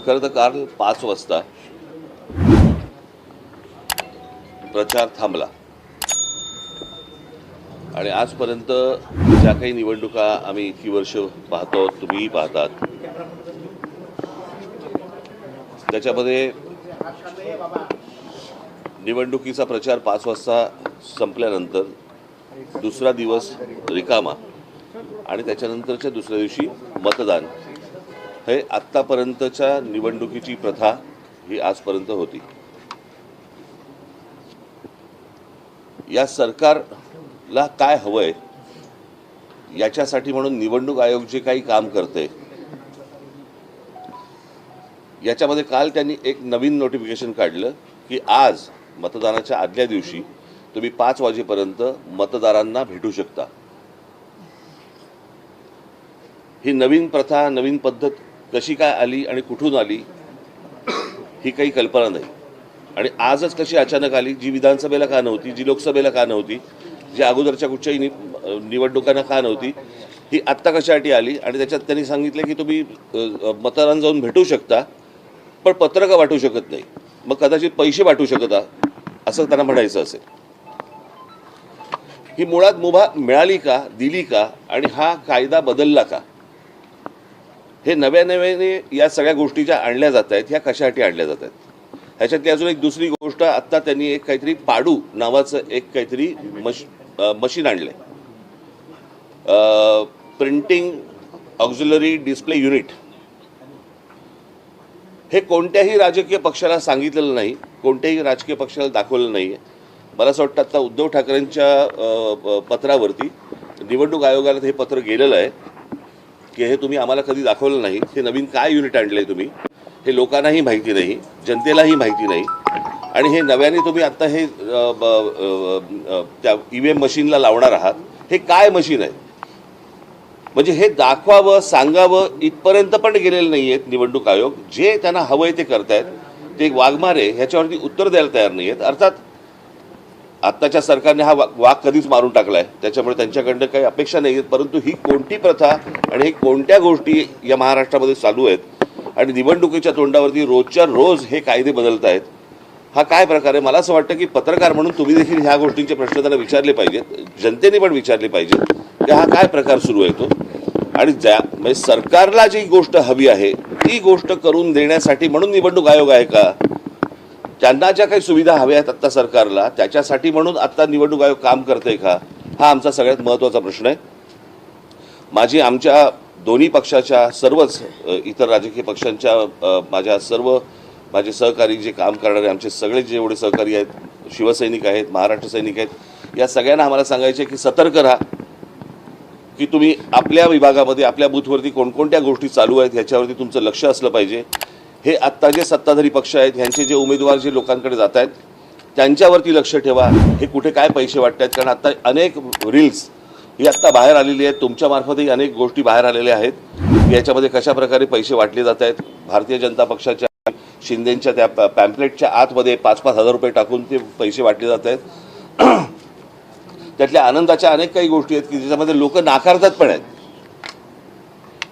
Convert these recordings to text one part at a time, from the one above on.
खरं तर काल 5 वाजता प्रचार थांबला आणि आजपर्यंत ज्या काही निवडणुका आम्ही इतकी वर्ष पाहतो, तुम्हीही पाहतात, त्याच्यामध्ये निवडणुकीचा प्रचार 5 वाजता संपल्यानंतर दुसरा दिवस रिकामा आणि त्याच्यानंतरच्या दुसऱ्या दिवशी मतदान, हे आत्तापर्यंतच्या निवडणुकीची प्रथा ही आजपर्यंत होती. या सरकारला काय हवंय याच्यासाठी म्हणून निवडणूक आयोग जे काही काम करते, याच्यामध्ये काल त्यांनी एक नवीन नोटिफिकेशन काढलं की आज मतदानाच्या आदल्या दिवशी तुम्ही 5 वाजेपर्यंत मतदारांना भेटू शकता. ही नवीन प्रथा, नवीन पद्धत कशी काय आली आणि कुठून आली ही काही कल्पना नाही. आणि आजच कशी अचानक आली, जी विधानसभेला का नव्हती, जी लोकसभेला का नव्हती, जी अगोदरच्या कुठच्याही निवडणुकांना का नव्हती, ही आत्ता कशासाठी आली. आणि त्याच्यात त्यांनी सांगितलं की तुम्ही मतदारांना जाऊन भेटू शकता पण पत्रकं वाटू शकत नाही. मग कदाचित पैसे वाटू शकता असं त्यांना म्हणायचं असेल. ही मुळात मुभा मिळाली का, दिली का आणि हा कायदा बदलला का, हे नव्याने या सगळ्या गोष्टी ज्या आणल्या जात आहेत ह्या कशासाठी आणल्या जात आहेत. ह्याच्यातली अजून एक दुसरी गोष्ट, आत्ता त्यांनी एक काहीतरी पाडू नावाचं एक काहीतरी मशीन आणलंय, प्रिंटिंग ऑक्झिलरी डिस्प्ले युनिट. हे कोणत्याही राजकीय पक्षाला सांगितलेलं नाही, कोणत्याही राजकीय पक्षाला दाखवलं नाही. मला असं वाटतं आता उद्धव ठाकरेंच्या पत्रावरती निवडणूक आयोगाला हे पत्र गेलेलं आहे की हे तुम्ही आम्हाला कधी दाखवलं नाही. हे नवीन काय युनिट आणलंय तुम्ही, हे लोकांनाही माहिती नाही, जनतेलाही माहिती नाही. आणि हे नव्याने तुम्ही आता हे त्या EVM मशीनला लावणार आहात. हे काय मशीन आहे, म्हणजे हे दाखवावं, सांगावं इथपर्यंत पण गेलेलं नाही आहेत निवडणूक आयोग. जे त्यांना हवंय ते करतायत, ते वाघमारे ह्याच्यावरती उत्तर द्यायला तयार नाही आहेत. अर्थात आत्ताच्या सरकारने हा वाघ कधीच मारून टाकलाय, त्याच्यामुळे त्यांच्याकडनं काही अपेक्षा नाही आहेत. परंतु ही कोणती प्रथा आणि ही कोणत्या गोष्टी या महाराष्ट्रामध्ये चालू आहेत आणि निवडणुकीच्या तोंडावरती रोजच्या रोज हे कायदे बदलत आहेत, हा काय प्रकार आहे. मला असं वाटतं की पत्रकार म्हणून तुम्ही देखील ह्या गोष्टींचे प्रश्न त्यांना विचारले पाहिजेत, जनतेने पण विचारले पाहिजेत की हा काय प्रकार सुरू आहे तो. आणि म्हणजे सरकारला जी गोष्ट हवी आहे ती गोष्ट करून देण्यासाठी म्हणून निवडणूक आयोग आहे का, त्यांना ज्या काही सुविधा हव्या आहेत आत्ता सरकारला त्याच्यासाठी म्हणून आत्ता निवडणूक आयोग काम करते का, हा आमचा सगळ्यात महत्त्वाचा प्रश्न आहे. आमच्या दोन्ही पक्षाच्या, सर्वच इतर राजकीय पक्षांच्या, माझे सहकारी जे काम करणारे आमचे सगळे जेवढे सहकारी आहेत, शिवसैनिक आहेत, महाराष्ट्र सैनिक आहेत, या सगळ्यांना आम्हाला सांगायचे की सतर्क राहा, की तुम्ही आपल्या विभागामध्ये, आपल्या बूथवरती कोणकोणत्या गोष्टी चालू आहेत ह्याच्यावरती तुमचं लक्ष असलं पाहिजे. हे आत्ता जे सत्ताधारी पक्ष आहेत ह्यांचे जे उमेदवार जे लोकांकडे जात आहेत त्यांच्यावरती लक्ष ठेवा. हे कुठे काय पैसे वाटत आहेत, कारण आत्ता अनेक रील्स ही आत्ता बाहेर आलेली आहेत, तुमच्या मार्फतही अनेक गोष्टी बाहेर आलेल्या आहेत. याच्यामध्ये कशा प्रकारे पैसे वाटले जात आहेत. भारतीय जनता पक्षाच्या शिंदेच्या त्या पॅम्पलेटच्या आतमध्ये 5-5 हजार रुपये टाकून ते पैसे वाटले जात आहेत. त्यातल्या आनंदाच्या अनेक काही गोष्टी आहेत की ज्याच्यामध्ये लोक नाकारतात पण आहेत.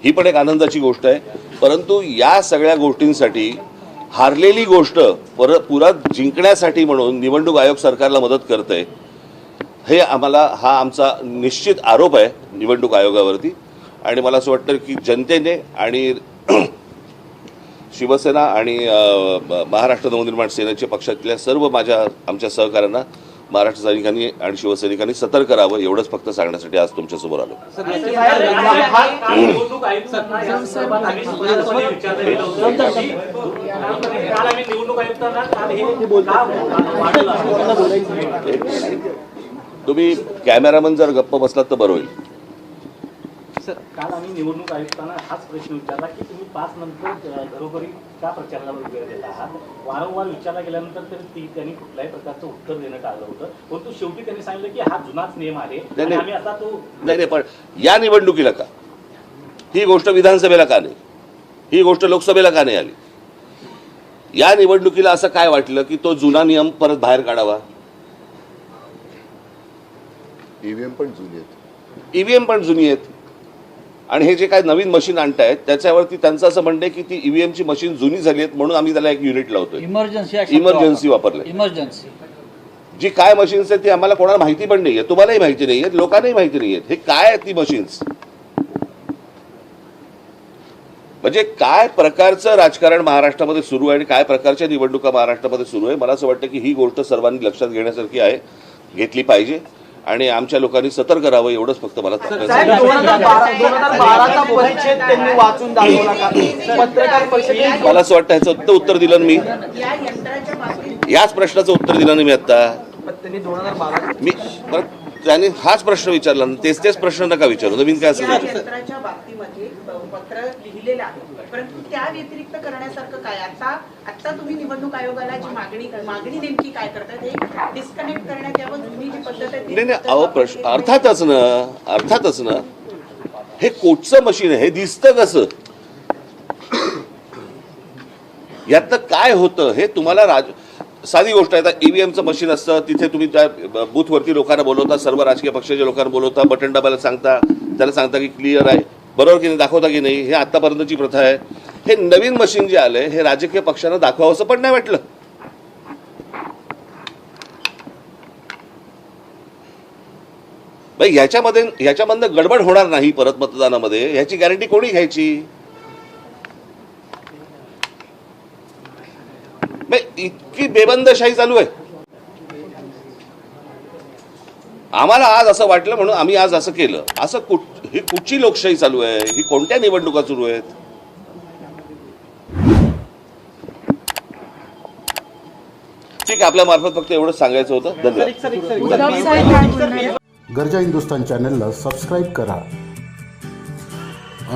ही पण एक आनंदाची गोष्ट आहे. परंतु या सगळ्या गोष्टींसाठी हारलेली गोष्ट परत जिंकण्यासाठी म्हणून निवडणूक आयोग सरकारला मदत करते, हे हा आमचा निश्चित आरोप आहे निवडणूक आयोगावरती. आणि मला असं वाटतं की जनतेने आणि शिवसेना आणि महाराष्ट्र नवनिर्माण सेनेच्या पक्षातल्या सर्व आमच्या सहकाऱ्यांना, महाराष्ट्र सैनिकांनी आणि शिवसैनिकांनी सतर्क राहावं एवढंच फक्त सांगण्यासाठी आज तुमच्यासमोर आलो. तुम्ही कॅमेरामन जर गप्प बसलात तर बरं होईल. सर, काल आम्ही निवडणूक आयुक्तांना हाच प्रश्न विचारला की तुम्ही 5 नंतर घरोघरी का प्रचाराला वेळ देत आहात. वारंवार विचारला गेल्यानंतर तर त्यांनी कुठल्याही प्रकारचं उत्तर देणं टाळलं होतं. परंतु शेवटी त्यांनी सांगितलं की हा जुनाच नियम आहे आणि आम्ही आता तो नाही. पण या निवडणुकीला का, ही गोष्ट विधानसभेला का नाही, ही गोष्ट लोकसभेला का नाही आली. या निवडणुकीला असं काय वाटलं की तो जुना नियम परत बाहेर काढावा. ईव्हीएम पण जुनी आहेत. ईव्हीएम पण जुनी आहेत. आणि हे जे काय नवीन मशीन आणतायत त्याच्यावरती त्यांचं असं म्हणणं आहे की ती ईव्हीएमची मशीन जुनी झाली आहेत म्हणून आम्ही त्याला एक युनिट लावतोय. इमर्जन्सी वापरलंय. इमर्जन्सी जी काय मशीन्स आहेत ती आम्हाला कोणाला माहिती पण नाहीये, तुम्हालाही माहिती नाहीये, लोकांनाही माहिती नाहीयेत. हे काय आहेत ती मशीन्स? म्हणजे काय प्रकारचं राजकारण महाराष्ट्रामध्ये सुरू आहे आणि काय प्रकारच्या निवडणुका महाराष्ट्रामध्ये सुरू आहे, मला असं वाटतं की ही गोष्ट सर्वांनी लक्षात घेण्यासारखी आहे, घेतली पाहिजे आणि आमच्या लोकांनी सतर्क राहावं एवढंच फक्त मला सांगायचं. 2012चा परिच्छेद त्यांनी वाचून दाखवला का? पत्रकार परिषदेत मला असं वाटतं ह्याचं उत्तर दिलं ना मी, या यंत्राच्या बाबतीत याच प्रश्नाचं उत्तर दिलं ना मी आता. त्यांनी 2012 मी परत त्याने हाच प्रश्न विचारला ना, तेच प्रश्न नका विचारू, नवीन काय असेल या त्याच्यात. यंत्राच्या बाबतीमध्ये पत्र लिहिलेलं आहे, परंतु त्या व्यतिरिक्त करण्यासारखं काय? आता तुम्ही निवडणूक आयोगाला जी मागणी नेमकी काय करतात हे डिस्कनेक्ट करण्यात यावं, जुनी जी पद्धत आहे ती नाही अहो प्रश्न अर्थातच ना हे कोटचं मशीन आहे, हे दिसतं कसं? यातनं काय होतं हे तुम्हाला साधी गोष्ट आहे. आता ईव्हीएमचं मशीन असतं, तिथे तुम्ही त्या बूथवरती लोकांना बोलवता, सर्व राजकीय पक्षाच्या लोकांना बोलवता, बटन दाबायला सांगता, त्याला सांगता की क्लिअर आहे, बरोबर की नाही, दाखवता की नाही. हे आतापर्यंतची प्रथा आहे. हे नवीन मशीन जे आलंय हे राजकीय पक्षांना दाखवावं असं पण नाही वाटलं. ह्याच्यामधनं गडबड होणार नाही परत मतदानामध्ये, ह्याची गॅरंटी कोणी घ्यायची? इतकी बेबंदशाही चालू आहे. आम्हाला आज असं वाटलं म्हणून आम्ही आज असं केलं. असं ही कुठची लोकशाही चालू आहे? ही कोणत्या निवडणुका सुरू आहेत? ठीक आहे, आपल्या मार्फत फक्त एवढंच सांगायचं होतं. धन्यवाद. गर्जा हिंदुस्तान चॅनलला सबस्क्राईब करा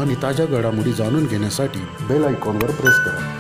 आणि ताज्या घडामोडी जाणून घेण्यासाठी बेल आयकॉनवर प्रेस करा.